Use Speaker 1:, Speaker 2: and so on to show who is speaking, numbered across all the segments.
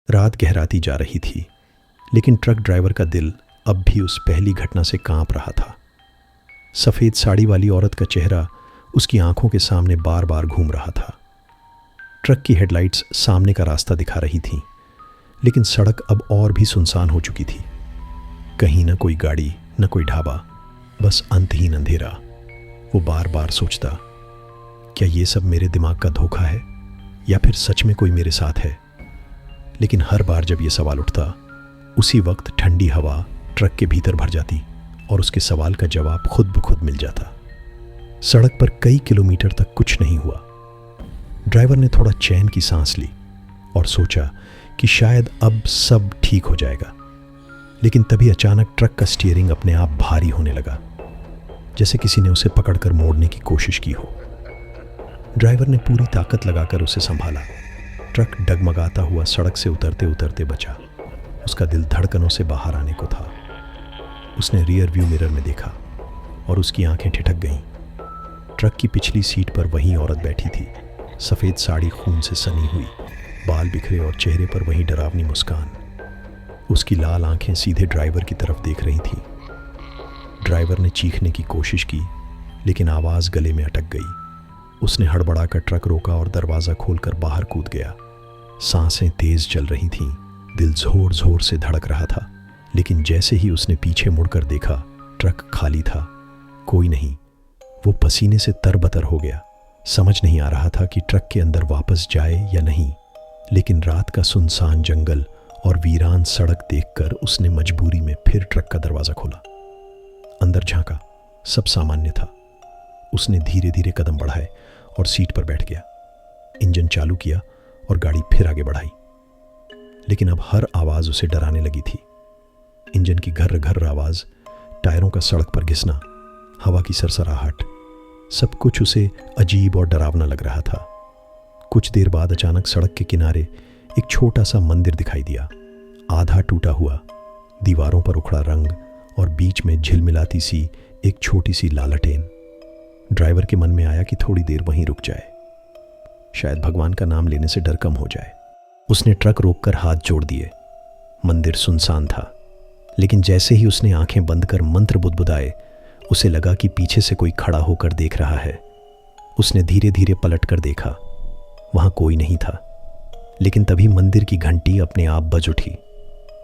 Speaker 1: रात गहराती जा रही थी, लेकिन ट्रक ड्राइवर का दिल अब भी उस पहली घटना से कांप रहा था। सफ़ेद साड़ी वाली औरत का चेहरा उसकी आंखों के सामने बार बार घूम रहा था। ट्रक की हेडलाइट्स सामने का रास्ता दिखा रही थीं, लेकिन सड़क अब और भी सुनसान हो चुकी थी। कहीं न कोई गाड़ी, न कोई ढाबा, बस अंतहीन अंधेरा। वो बार बार सोचता, क्या ये सब मेरे दिमाग का धोखा है या फिर सच में कोई मेरे साथ है। लेकिन हर बार जब ये सवाल उठता, उसी वक्त ठंडी हवा ट्रक के भीतर भर जाती और उसके सवाल का जवाब खुद ब खुद मिल जाता। सड़क पर कई किलोमीटर तक कुछ नहीं हुआ। ड्राइवर ने थोड़ा चैन की सांस ली और सोचा कि शायद अब सब ठीक हो जाएगा। लेकिन तभी अचानक ट्रक का स्टीयरिंग अपने आप भारी होने लगा, जैसे किसी ने उसे पकड़कर मोड़ने की कोशिश की हो। ड्राइवर ने पूरी ताकत लगाकर उसे संभाला। ट्रक डगमगाता हुआ सड़क से उतरते उतरते बचा। उसका दिल धड़कनों से बाहर आने को था। उसने रियर व्यू मिरर में देखा और उसकी आंखें ठिठक गईं। ट्रक की पिछली सीट पर वही औरत बैठी थी, सफ़ेद साड़ी खून से सनी हुई, बाल बिखरे और चेहरे पर वही डरावनी मुस्कान। उसकी लाल आंखें सीधे ड्राइवर की तरफ देख रही थीं। ड्राइवर ने चीखने की कोशिश की, लेकिन आवाज़ गले में अटक गई। उसने हड़बड़ाकर ट्रक रोका और दरवाज़ा खोलकर बाहर कूद गया। सांसें तेज चल रही थीं, दिल जोर जोर से धड़क रहा था। लेकिन जैसे ही उसने पीछे मुड़कर देखा, ट्रक खाली था, कोई नहीं। वो पसीने से तरबतर हो गया। समझ नहीं आ रहा था कि ट्रक के अंदर वापस जाए या नहीं। लेकिन रात का सुनसान जंगल और वीरान सड़क देखकर उसने मजबूरी में फिर ट्रक का दरवाज़ा खोला। अंदर झांका, सब सामान्य था। उसने धीरे धीरे कदम बढ़ाए और सीट पर बैठ गया। इंजन चालू किया और गाड़ी फिर आगे बढ़ाई। लेकिन अब हर आवाज़ उसे डराने लगी थी। इंजन की घर्र घर्र आवाज़, टायरों का सड़क पर घिसना, हवा की सरसराहट, सब कुछ उसे अजीब और डरावना लग रहा था। कुछ देर बाद अचानक सड़क के किनारे एक छोटा सा मंदिर दिखाई दिया, आधा टूटा हुआ, दीवारों पर उखड़ा रंग और बीच में झिलमिलाती सी एक छोटी सी लालटेन। ड्राइवर के मन में आया कि थोड़ी देर वहीं रुक जाए, शायद भगवान का नाम लेने से डर कम हो जाए। उसने ट्रक रोककर हाथ जोड़ दिए। मंदिर सुनसान था, लेकिन जैसे ही उसने आंखें बंद कर मंत्र बुदबुदाए, उसे लगा कि पीछे से कोई खड़ा होकर देख रहा है। उसने धीरे धीरे पलट कर देखा, वहां कोई नहीं था। लेकिन तभी मंदिर की घंटी अपने आप बज उठी,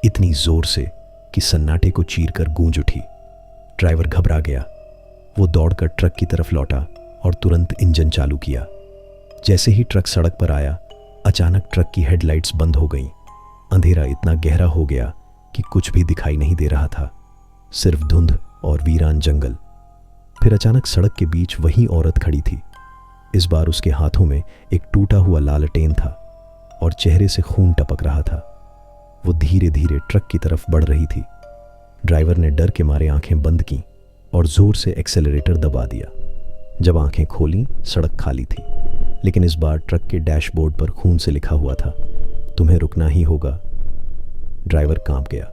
Speaker 1: इतनी जोर से कि सन्नाटे को चीरकर गूंज उठी। ड्राइवर घबरा गया। वो दौड़कर ट्रक की तरफ लौटा और तुरंत इंजन चालू किया। जैसे ही ट्रक सड़क पर आया, अचानक ट्रक की हेडलाइट्स बंद हो गईं। अंधेरा इतना गहरा हो गया कि कुछ भी दिखाई नहीं दे रहा था, सिर्फ धुंध और वीरान जंगल। फिर अचानक सड़क के बीच वही औरत खड़ी थी। इस बार उसके हाथों में एक टूटा हुआ लालटेन था और चेहरे से खून टपक रहा था। वो धीरे धीरे ट्रक की तरफ बढ़ रही थी। ड्राइवर ने डर के मारे आंखें बंद की और जोर से एक्सेलरेटर दबा दिया। जब आंखें खोलीं, सड़क खाली थी, लेकिन इस बार ट्रक के डैशबोर्ड पर खून से लिखा हुआ था, तुम्हें रुकना ही होगा। ड्राइवर कांप गया।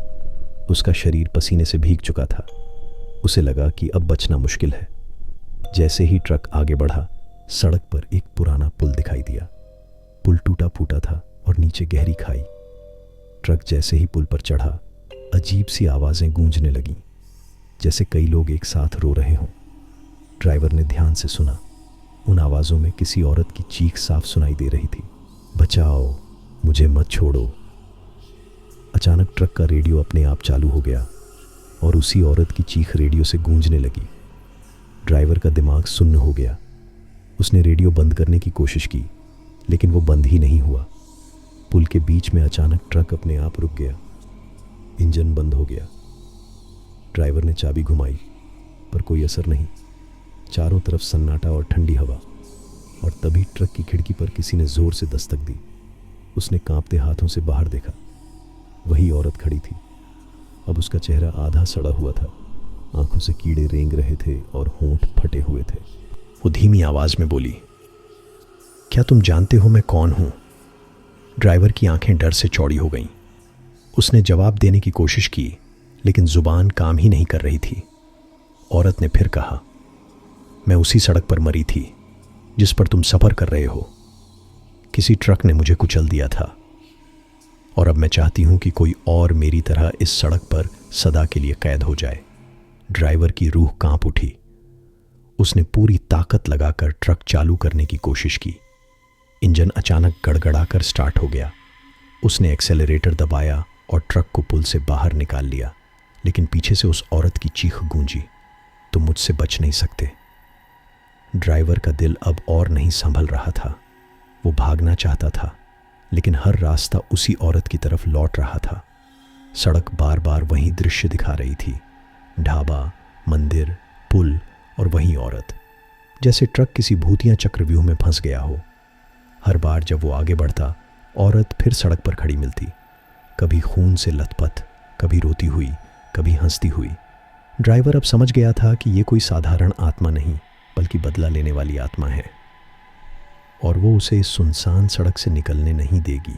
Speaker 1: उसका शरीर पसीने से भीग चुका था। उसे लगा कि अब बचना मुश्किल है। जैसे ही ट्रक आगे बढ़ा, सड़क पर एक पुराना पुल दिखाई दिया। पुल टूटा फूटा था और नीचे गहरी खाई। ट्रक जैसे ही पुल पर चढ़ा, अजीब सी आवाज़ें गूंजने लगीं, जैसे कई लोग एक साथ रो रहे हों। ड्राइवर ने ध्यान से सुना। उन आवाज़ों में किसी औरत की चीख साफ सुनाई दे रही थी, बचाओ, मुझे मत छोड़ो। अचानक ट्रक का रेडियो अपने आप चालू हो गया और उसी औरत की चीख रेडियो से गूंजने लगी। ड्राइवर का दिमाग सुन्न हो गया। उसने रेडियो बंद करने की कोशिश की, लेकिन वो बंद ही नहीं हुआ। पुल के बीच में अचानक ट्रक अपने आप रुक गया। इंजन बंद हो गया। ड्राइवर ने चाबी घुमाई, पर कोई असर नहीं। चारों तरफ सन्नाटा और ठंडी हवा। और तभी ट्रक की खिड़की पर किसी ने जोर से दस्तक दी। उसने कांपते हाथों से बाहर देखा। वही औरत खड़ी थी। अब उसका चेहरा आधा सड़ा हुआ था, आंखों से कीड़े रेंग रहे थे और होंठ फटे हुए थे। वो धीमी आवाज में बोली, क्या तुम जानते हो मैं कौन हूं? ड्राइवर की आंखें डर से चौड़ी हो गईं। उसने जवाब देने की कोशिश की, लेकिन जुबान काम ही नहीं कर रही थी। औरत ने फिर कहा, मैं उसी सड़क पर मरी थी जिस पर तुम सफर कर रहे हो। किसी ट्रक ने मुझे कुचल दिया था और अब मैं चाहती हूँ कि कोई और मेरी तरह इस सड़क पर सदा के लिए कैद हो जाए। ड्राइवर की रूह कांप उठी। उसने पूरी ताकत लगाकर ट्रक चालू करने की कोशिश की। इंजन अचानक गड़गड़ाकर स्टार्ट हो गया। उसने एक्सेलरेटर दबाया और ट्रक को पुल से बाहर निकाल लिया, लेकिन पीछे से उस औरत की चीख गूंजी, तुम मुझसे बच नहीं सकते। ड्राइवर का दिल अब और नहीं संभल रहा था। वो भागना चाहता था, लेकिन हर रास्ता उसी औरत की तरफ लौट रहा था। सड़क बार बार वही दृश्य दिखा रही थी, ढाबा, मंदिर, पुल और वही औरत, जैसे ट्रक किसी भूतिया चक्रव्यूह में फंस गया हो। हर बार जब वो आगे बढ़ता, औरत फिर सड़क पर खड़ी मिलती, कभी खून से लथपथ, कभी रोती हुई, कभी हंसती हुई। ड्राइवर अब समझ गया था कि ये कोई साधारण आत्मा नहीं, बल्कि बदला लेने वाली आत्मा है, और वो उसे इस सुनसान सड़क से निकलने नहीं देगी।